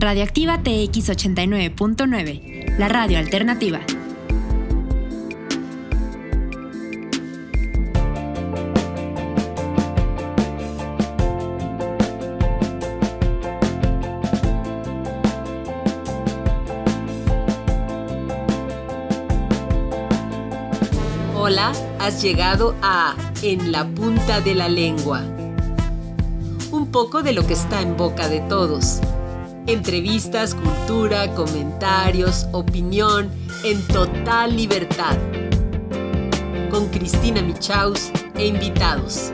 Radioactiva TX 89.9, la radio alternativa. Hola, has llegado a En la punta de la lengua. Un poco de lo que está en boca de todos. Entrevistas, cultura, comentarios, opinión, en total libertad. Con Cristina Michaus e invitados.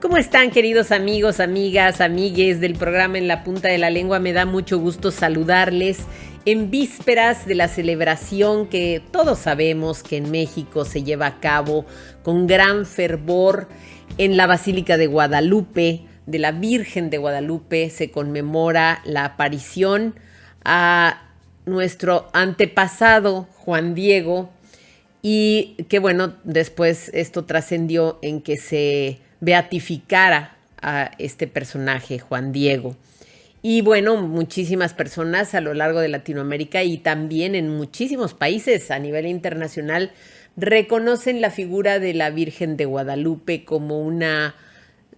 ¿Cómo están, queridos amigos, amigas, amigues del programa En la punta de la lengua? Me da mucho gusto saludarles en vísperas de la celebración que todos sabemos que en México se lleva a cabo con gran fervor en la Basílica de Guadalupe, de la Virgen de Guadalupe. Se conmemora la aparición a nuestro antepasado Juan Diego y que bueno, después esto trascendió en que se beatificara a este personaje, Juan Diego. Y bueno, muchísimas personas a lo largo de Latinoamérica y también en muchísimos países a nivel internacional reconocen la figura de la Virgen de Guadalupe como una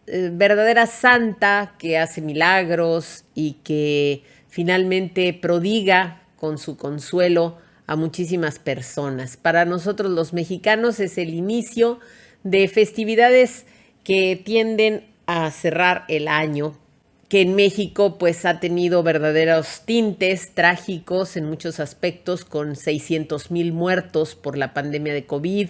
verdadera santa que hace milagros y que finalmente prodiga con su consuelo a muchísimas personas. Para nosotros los mexicanos es el inicio de festividades que tienden a cerrar el año, que en México pues ha tenido verdaderos tintes trágicos en muchos aspectos, con 600,000 muertos por la pandemia de COVID,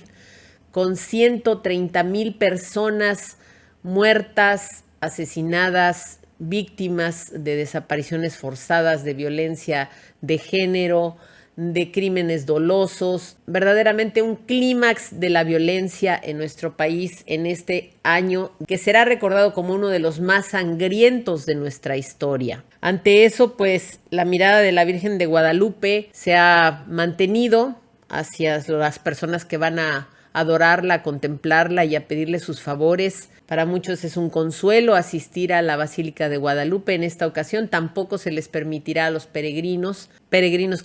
con 130,000 personas muertas, asesinadas, víctimas de desapariciones forzadas, de violencia de género, de crímenes dolosos, verdaderamente un clímax de la violencia en nuestro país en este año que será recordado como uno de los más sangrientos de nuestra historia. Ante eso, pues, la mirada de la Virgen de Guadalupe se ha mantenido hacia las personas que van a adorarla, a contemplarla y a pedirle sus favores. Para muchos es un consuelo asistir a la Basílica de Guadalupe. En esta ocasión tampoco se les permitirá a los peregrinos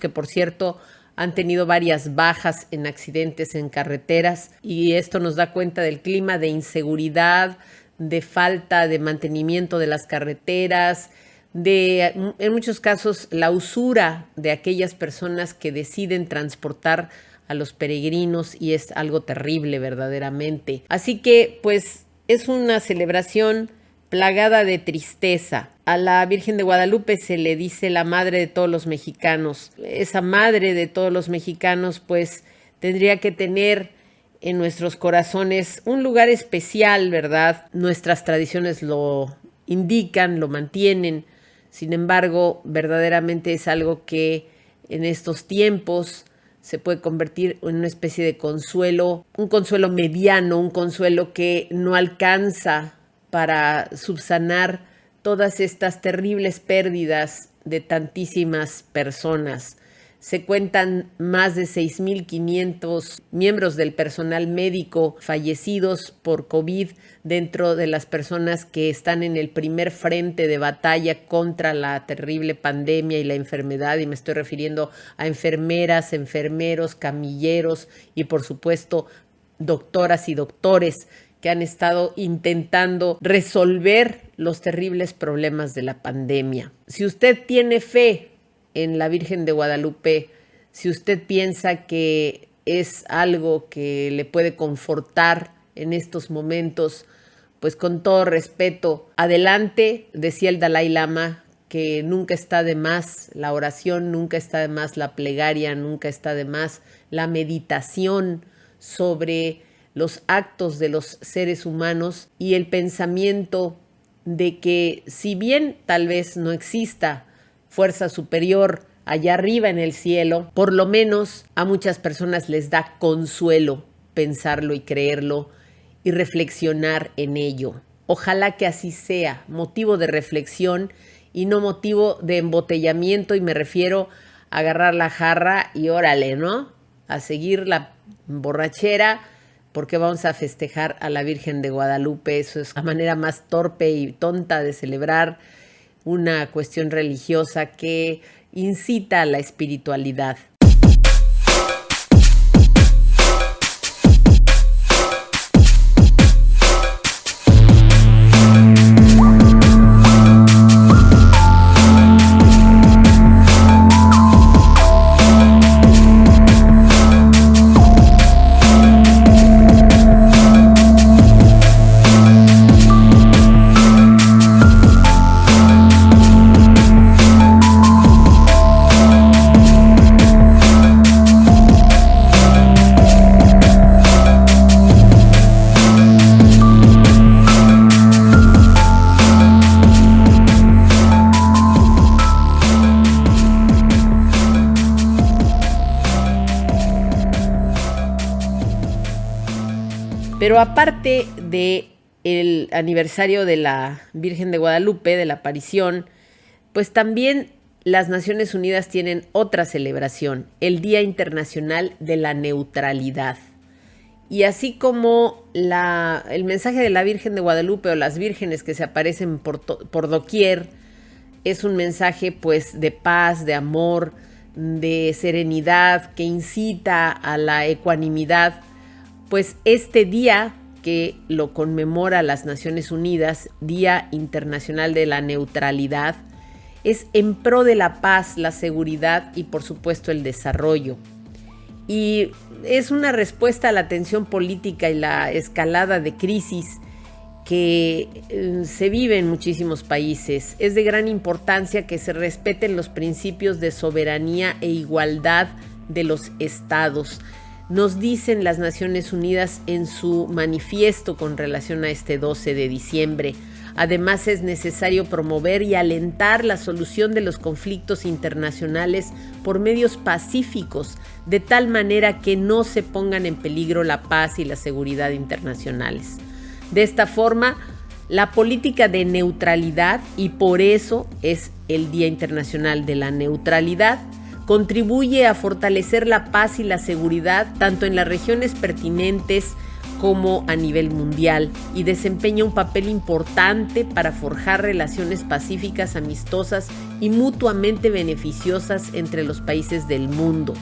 que por cierto han tenido varias bajas en accidentes en carreteras, y esto nos da cuenta del clima de inseguridad, de falta de mantenimiento de las carreteras, de, en muchos casos, la usura de aquellas personas que deciden transportar a los peregrinos, y es algo terrible verdaderamente. Así que, pues, es una celebración plagada de tristeza. A la Virgen de Guadalupe se le dice la madre de todos los mexicanos. Esa madre de todos los mexicanos, pues, tendría que tener en nuestros corazones un lugar especial, ¿verdad? Nuestras tradiciones lo indican, lo mantienen. Sin embargo, verdaderamente es algo que en estos tiempos se puede convertir en una especie de consuelo, un consuelo mediano, un consuelo que no alcanza para subsanar todas estas terribles pérdidas de tantísimas personas. Se cuentan más de 6,500 miembros del personal médico fallecidos por COVID dentro de las personas que están en el primer frente de batalla contra la terrible pandemia y la enfermedad, y me estoy refiriendo a enfermeras, enfermeros, camilleros y por supuesto doctoras y doctores que han estado intentando resolver los terribles problemas de la pandemia. Si usted tiene fe en la Virgen de Guadalupe, si usted piensa que es algo que le puede confortar en estos momentos, pues con todo respeto, adelante. Decía el Dalai Lama que nunca está de más la oración, nunca está de más la plegaria, nunca está de más la meditación sobre los actos de los seres humanos y el pensamiento de que si bien tal vez no exista fuerza superior allá arriba en el cielo, por lo menos a muchas personas les da consuelo pensarlo y creerlo y reflexionar en ello. Ojalá que así sea, motivo de reflexión y no motivo de embotellamiento, y me refiero a agarrar la jarra y órale, ¿no? A seguir la borrachera ¿Por qué vamos a festejar a la Virgen de Guadalupe? Eso es la manera más torpe y tonta de celebrar una cuestión religiosa que incita a la espiritualidad. Pero aparte del aniversario de la Virgen de Guadalupe, de la aparición, pues también las Naciones Unidas tienen otra celebración, el Día Internacional de la Neutralidad. Y así como el mensaje de la Virgen de Guadalupe o las vírgenes que se aparecen por doquier, es un mensaje pues de paz, de amor, de serenidad, que incita a la ecuanimidad, pues este día que lo conmemora las Naciones Unidas, Día Internacional de la Neutralidad, es en pro de la paz, la seguridad y por supuesto el desarrollo. Y es una respuesta a la tensión política y la escalada de crisis que se vive en muchísimos países. Es de gran importancia que se respeten los principios de soberanía e igualdad de los estados. Nos dicen las Naciones Unidas en su manifiesto con relación a este 12 de diciembre. Además, es necesario promover y alentar la solución de los conflictos internacionales por medios pacíficos, de tal manera que no se pongan en peligro la paz y la seguridad internacionales. De esta forma, la política de neutralidad, y por eso es el Día Internacional de la Neutralidad, contribuye a fortalecer la paz y la seguridad tanto en las regiones pertinentes como a nivel mundial y desempeña un papel importante para forjar relaciones pacíficas, amistosas y mutuamente beneficiosas entre los países del mundo.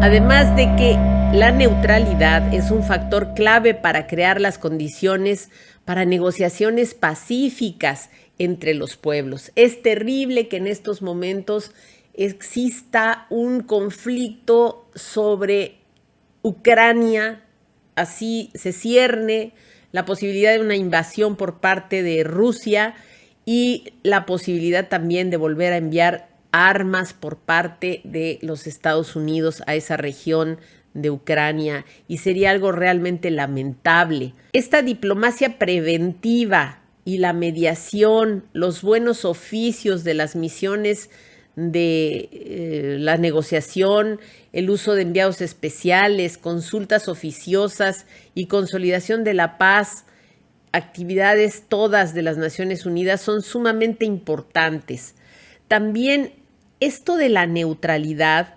Además de que la neutralidad es un factor clave para crear las condiciones para negociaciones pacíficas entre los pueblos. Es terrible que en estos momentos exista un conflicto sobre Ucrania, así se cierne la posibilidad de una invasión por parte de Rusia y la posibilidad también de volver a enviar armas por parte de los Estados Unidos a esa región de Ucrania, y sería algo realmente lamentable. Esta diplomacia preventiva y la mediación, los buenos oficios de las misiones de la negociación, el uso de enviados especiales, consultas oficiosas y consolidación de la paz, actividades todas de las Naciones Unidas son sumamente importantes. También esto de la neutralidad,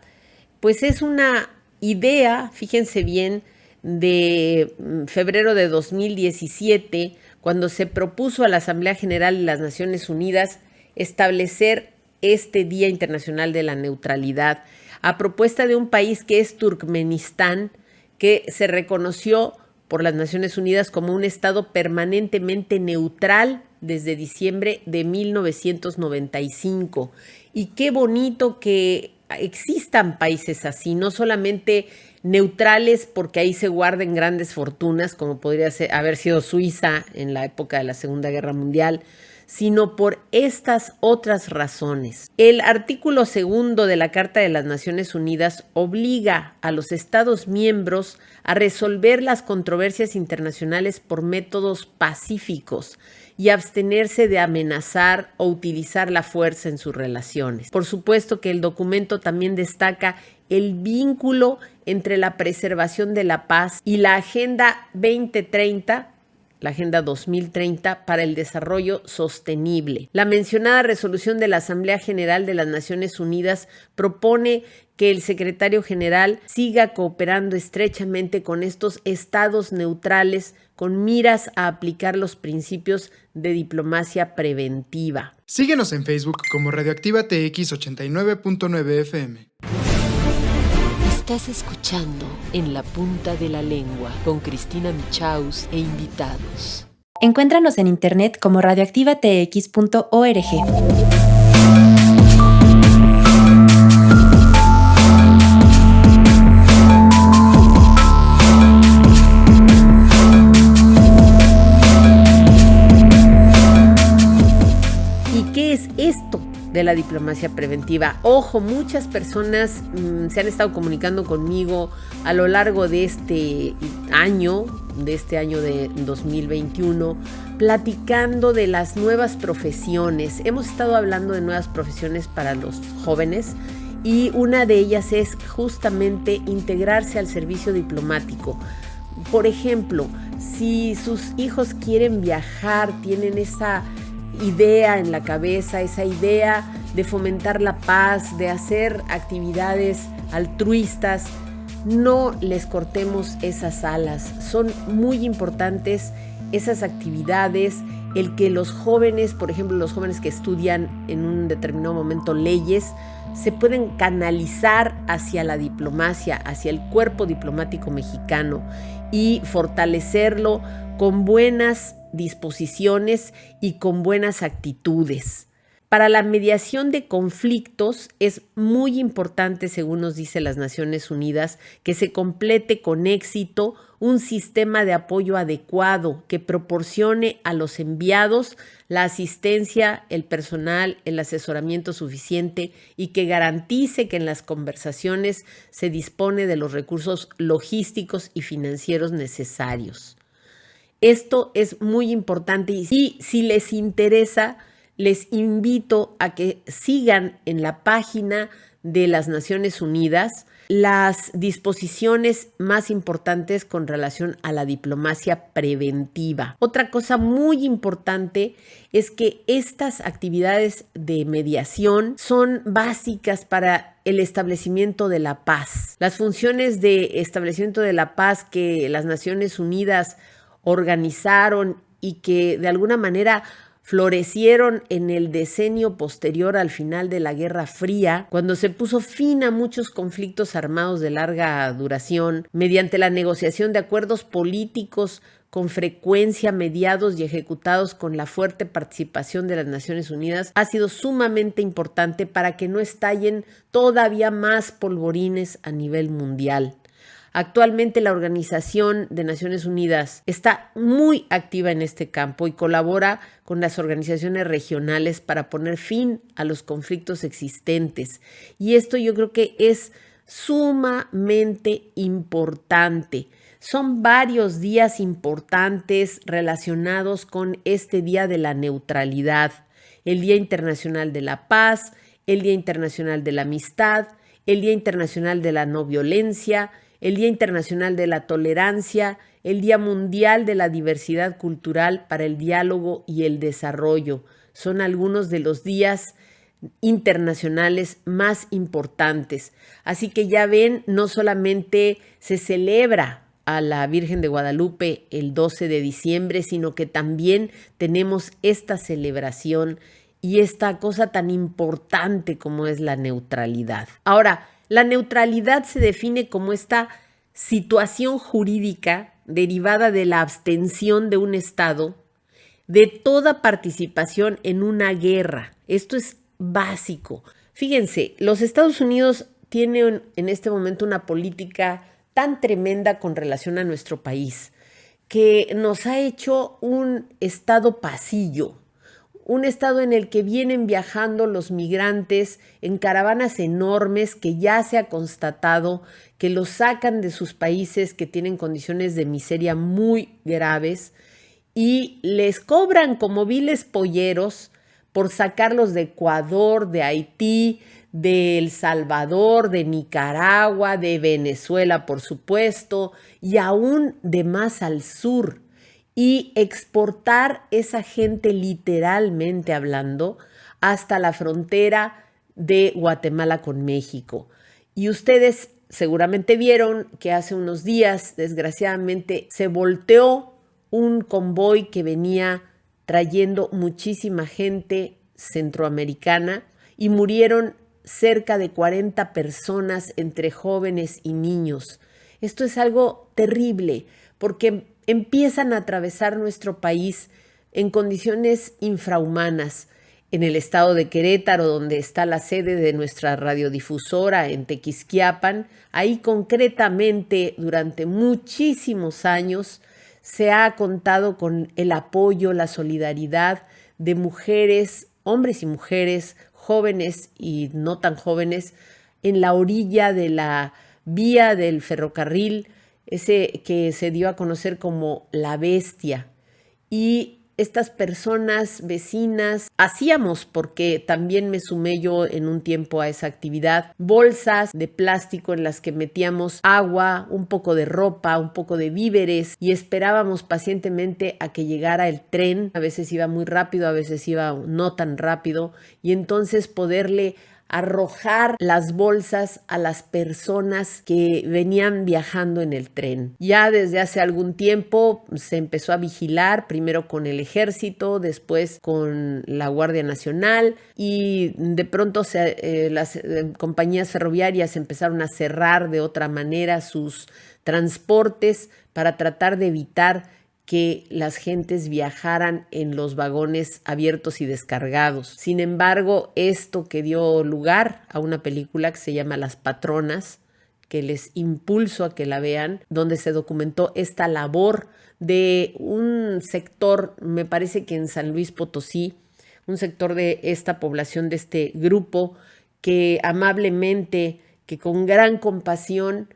pues es una idea, fíjense bien, de febrero de 2017, cuando se propuso a la Asamblea General de las Naciones Unidas establecer este Día Internacional de la Neutralidad, a propuesta de un país que es Turkmenistán, que se reconoció por las Naciones Unidas como un estado permanentemente neutral desde diciembre de 1995. Y qué bonito que existan países así, no solamente neutrales porque ahí se guarden grandes fortunas, como podría haber sido Suiza en la época de la Segunda Guerra Mundial, sino por estas otras razones. El artículo 2 de la Carta de las Naciones Unidas obliga a los Estados miembros a resolver las controversias internacionales por métodos pacíficos y abstenerse de amenazar o utilizar la fuerza en sus relaciones. Por supuesto que el documento también destaca el vínculo entre la preservación de la paz y la Agenda 2030, la Agenda 2030 para el Desarrollo Sostenible. La mencionada resolución de la Asamblea General de las Naciones Unidas propone que el secretario general siga cooperando estrechamente con estos estados neutrales con miras a aplicar los principios de diplomacia preventiva. Síguenos en Facebook como Radioactiva TX 89.9 FM. Estás escuchando En la Punta de la Lengua con Cristina Michaus e invitados. Encuéntranos en internet como radioactivatx.org. ¿Y qué es esto de la diplomacia preventiva? Ojo, muchas personas se han estado comunicando conmigo a lo largo de este año de 2021, platicando de las nuevas profesiones. Hemos estado hablando de nuevas profesiones para los jóvenes y una de ellas es justamente integrarse al servicio diplomático. Por ejemplo, si sus hijos quieren viajar, tienen esa idea en la cabeza, esa idea de fomentar la paz, de hacer actividades altruistas, no les cortemos esas alas. Son muy importantes esas actividades, el que los jóvenes, por ejemplo, los jóvenes que estudian en un determinado momento leyes, se pueden canalizar hacia la diplomacia, hacia el cuerpo diplomático mexicano y fortalecerlo con buenas disposiciones y con buenas actitudes. Para la mediación de conflictos es muy importante, según nos dice las Naciones Unidas, que se complete con éxito un sistema de apoyo adecuado que proporcione a los enviados la asistencia, el personal, el asesoramiento suficiente y que garantice que en las conversaciones se dispone de los recursos logísticos y financieros necesarios. Esto es muy importante y si les interesa, les invito a que sigan en la página de las Naciones Unidas las disposiciones más importantes con relación a la diplomacia preventiva. Otra cosa muy importante es que estas actividades de mediación son básicas para el establecimiento de la paz. Las funciones de establecimiento de la paz que las Naciones Unidas organizaron y que de alguna manera florecieron en el decenio posterior al final de la Guerra Fría, cuando se puso fin a muchos conflictos armados de larga duración, mediante la negociación de acuerdos políticos con frecuencia mediados y ejecutados con la fuerte participación de las Naciones Unidas, ha sido sumamente importante para que no estallen todavía más polvorines a nivel mundial. Actualmente la Organización de Naciones Unidas está muy activa en este campo y colabora con las organizaciones regionales para poner fin a los conflictos existentes. Y esto yo creo que es sumamente importante. Son varios días importantes relacionados con este Día de la Neutralidad, el Día Internacional de la Paz, el Día Internacional de la Amistad, el Día Internacional de la No Violencia, el Día Internacional de la Tolerancia, el Día Mundial de la Diversidad Cultural para el Diálogo y el Desarrollo. Son algunos de los días internacionales más importantes. Así que ya ven, no solamente se celebra a la Virgen de Guadalupe el 12 de diciembre, sino que también tenemos esta celebración y esta cosa tan importante como es la neutralidad. Ahora, la neutralidad se define como esta situación jurídica derivada de la abstención de un Estado de toda participación en una guerra. Esto es básico. Fíjense, los Estados Unidos tienen en este momento una política tan tremenda con relación a nuestro país que nos ha hecho un Estado pasillo, un estado en el que vienen viajando los migrantes en caravanas enormes que ya se ha constatado que los sacan de sus países, que tienen condiciones de miseria muy graves y les cobran como viles polleros por sacarlos de Ecuador, de Haití, de El Salvador, de Nicaragua, de Venezuela, por supuesto, y aún de más al sur, y exportar esa gente literalmente hablando hasta la frontera de Guatemala con México. Y ustedes seguramente vieron que hace unos días, desgraciadamente, se volteó un convoy que venía trayendo muchísima gente centroamericana y murieron cerca de 40 personas entre jóvenes y niños. Esto es algo terrible porque empiezan a atravesar nuestro país en condiciones infrahumanas. En el estado de Querétaro, donde está la sede de nuestra radiodifusora en Tequisquiapan, ahí concretamente durante muchísimos años se ha contado con el apoyo, la solidaridad de mujeres, hombres y mujeres, jóvenes y no tan jóvenes, en la orilla de la vía del ferrocarril, ese que se dio a conocer como La Bestia. Y estas personas vecinas hacíamos, porque también me sumé yo en un tiempo a esa actividad, bolsas de plástico en las que metíamos agua, un poco de ropa, un poco de víveres y esperábamos pacientemente a que llegara el tren. A veces iba muy rápido, a veces iba no tan rápido, y entonces poderle arrojar las bolsas a las personas que venían viajando en el tren. Ya desde hace algún tiempo se empezó a vigilar, primero con el ejército, después con la Guardia Nacional, y de pronto las compañías ferroviarias empezaron a cerrar de otra manera sus transportes para tratar de evitar que las gentes viajaran en los vagones abiertos y descargados. Sin embargo, esto que dio lugar a una película que se llama Las Patronas, que les impulso a que la vean, donde se documentó esta labor de un sector, me parece que en San Luis Potosí, un sector de esta población, de este grupo, que amablemente, que con gran compasión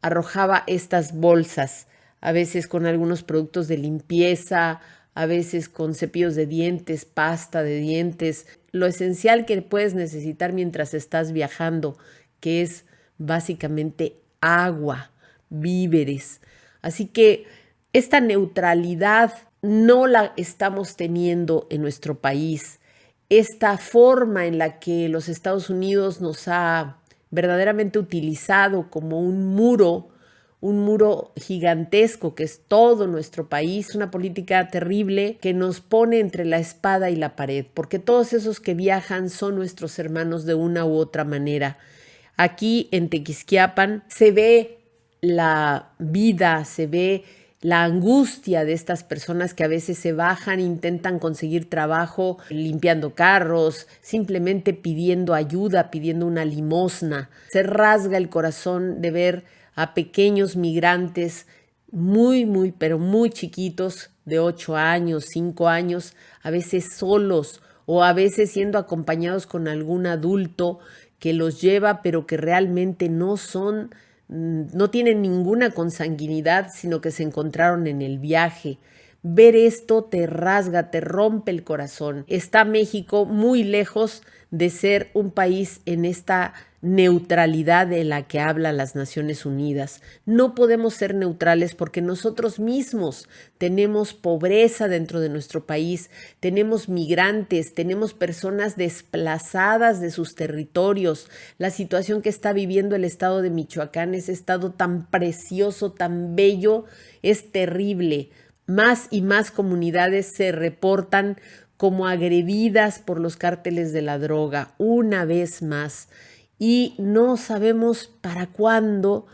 arrojaba estas bolsas, a veces con algunos productos de limpieza, a veces con cepillos de dientes, pasta de dientes, lo esencial que puedes necesitar mientras estás viajando, que es básicamente agua, víveres. Así que esta neutralidad no la estamos teniendo en nuestro país. Esta forma en la que los Estados Unidos nos ha verdaderamente utilizado como un muro gigantesco que es todo nuestro país, una política terrible que nos pone entre la espada y la pared, porque todos esos que viajan son nuestros hermanos de una u otra manera. Aquí en Tequisquiapan se ve la vida, se ve la angustia de estas personas que a veces se bajan, intentan conseguir trabajo limpiando carros, simplemente pidiendo ayuda, pidiendo una limosna. Se rasga el corazón de ver a pequeños migrantes pero muy chiquitos, de 8 años, 5 años, a veces solos o a veces siendo acompañados con algún adulto que los lleva, pero que realmente no tienen ninguna consanguinidad, sino que se encontraron en el viaje. Ver esto te rasga, te rompe el corazón. Está México muy lejos de ser un país en esta neutralidad de la que habla las Naciones Unidas. No podemos ser neutrales porque nosotros mismos tenemos pobreza dentro de nuestro país, tenemos migrantes, tenemos personas desplazadas de sus territorios. La situación que está viviendo el estado de Michoacán, ese estado tan precioso, tan bello, es terrible. Más y más comunidades se reportan como agredidas por los cárteles de la droga, una vez más. Y no sabemos para cuándo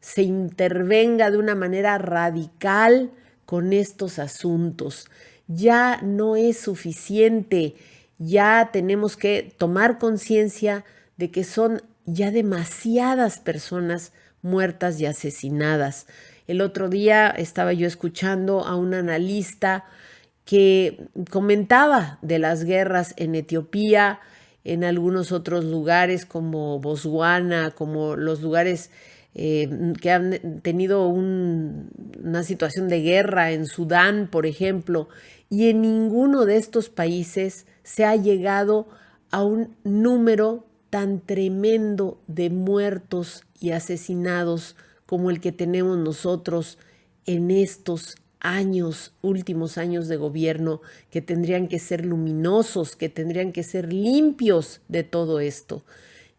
se intervenga de una manera radical con estos asuntos. Ya no es suficiente, ya tenemos que tomar conciencia de que son ya demasiadas personas muertas y asesinadas. El otro día estaba yo escuchando a un analista que comentaba de las guerras en Etiopía, en algunos otros lugares como Botswana, como los lugares que han tenido una situación de guerra en Sudán, por ejemplo, y en ninguno de estos países se ha llegado a un número tan tremendo de muertos y asesinados como el que tenemos nosotros en estos últimos años de gobierno, que tendrían que ser luminosos, que tendrían que ser limpios de todo esto.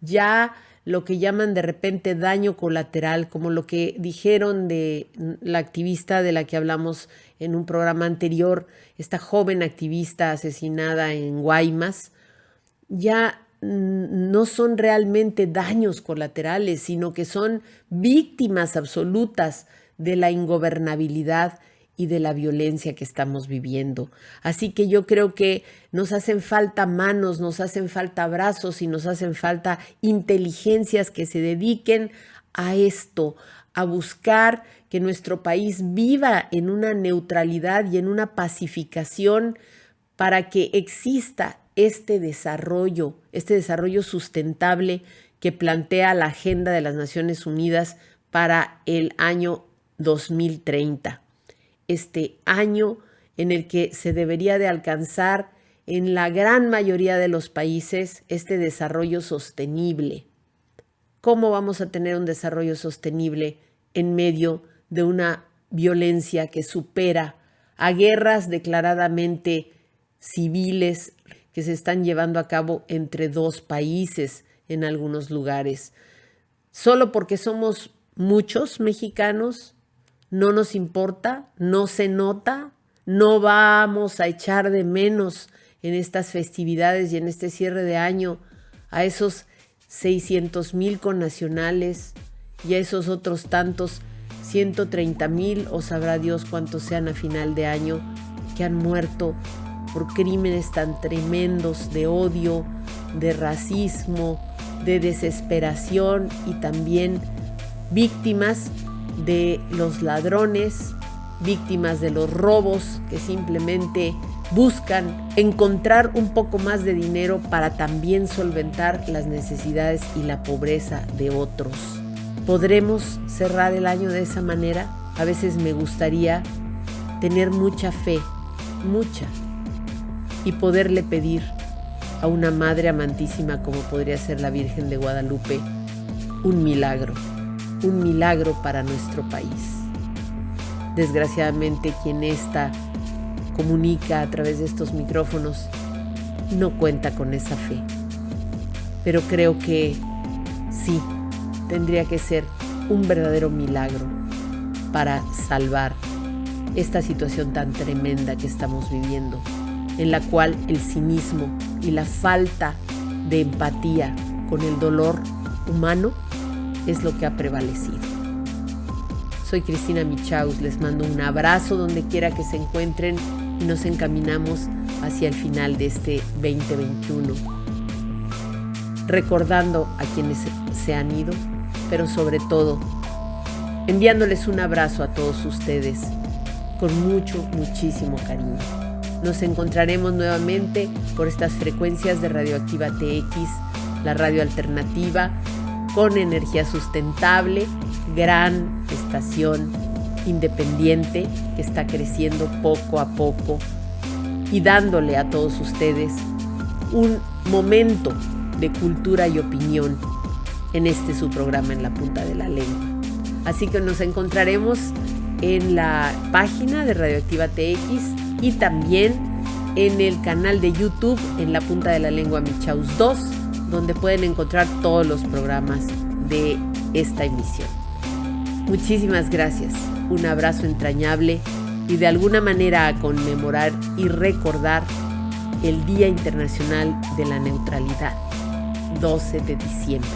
Ya lo que llaman de repente daño colateral, como lo que dijeron de la activista de la que hablamos en un programa anterior, esta joven activista asesinada en Guaymas, ya no son realmente daños colaterales, sino que son víctimas absolutas de la ingobernabilidad y de la violencia que estamos viviendo. Así que yo creo que nos hacen falta manos, nos hacen falta brazos y nos hacen falta inteligencias que se dediquen a esto, a buscar que nuestro país viva en una neutralidad y en una pacificación para que exista este desarrollo sustentable que plantea la Agenda de las Naciones Unidas para el año 2030. Este año en el que se debería de alcanzar en la gran mayoría de los países este desarrollo sostenible. ¿Cómo vamos a tener un desarrollo sostenible en medio de una violencia que supera a guerras declaradamente civiles que se están llevando a cabo entre dos países en algunos lugares? Solo porque somos muchos mexicanos, no nos importa, no se nota, no vamos a echar de menos en estas festividades y en este cierre de año a esos 600,000 connacionales y a esos otros tantos 130,000 o sabrá Dios cuántos sean a final de año que han muerto por crímenes tan tremendos de odio, de racismo, de desesperación y también víctimas de los ladrones, víctimas de los robos que simplemente buscan encontrar un poco más de dinero para también solventar las necesidades y la pobreza de otros. ¿Podremos cerrar el año de esa manera? A veces me gustaría tener mucha fe, mucha, y poderle pedir a una madre amantísima como podría ser la Virgen de Guadalupe un milagro para nuestro país. Desgraciadamente, quien comunica a través de estos micrófonos no cuenta con esa fe. Pero creo que sí, tendría que ser un verdadero milagro para salvar esta situación tan tremenda que estamos viviendo, en la cual el cinismo y la falta de empatía con el dolor humano es lo que ha prevalecido. Soy Cristina Michaus, les mando un abrazo donde quiera que se encuentren y nos encaminamos hacia el final de este 2021. Recordando a quienes se han ido, pero sobre todo enviándoles un abrazo a todos ustedes con muchísimo cariño. Nos encontraremos nuevamente por estas frecuencias de Radioactiva TX, la radio alternativa, con energía sustentable, gran estación independiente que está creciendo poco a poco y dándole a todos ustedes un momento de cultura y opinión en su programa En la Punta de la Lengua. Así que nos encontraremos en la página de Radioactiva TX y también en el canal de YouTube En la Punta de la Lengua Michaus 2, donde pueden encontrar todos los programas de esta emisión. Muchísimas gracias, un abrazo entrañable y de alguna manera a conmemorar y recordar el Día Internacional de la Neutralidad, 12 de diciembre.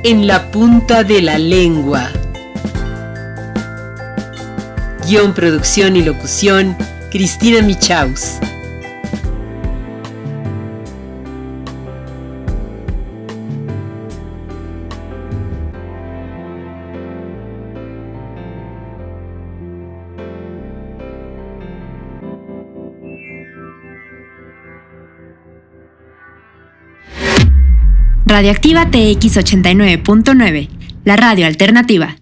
En la punta de la lengua. Guión, producción y locución, Cristina Michaus. Radioactiva TX 89.9, la radio alternativa.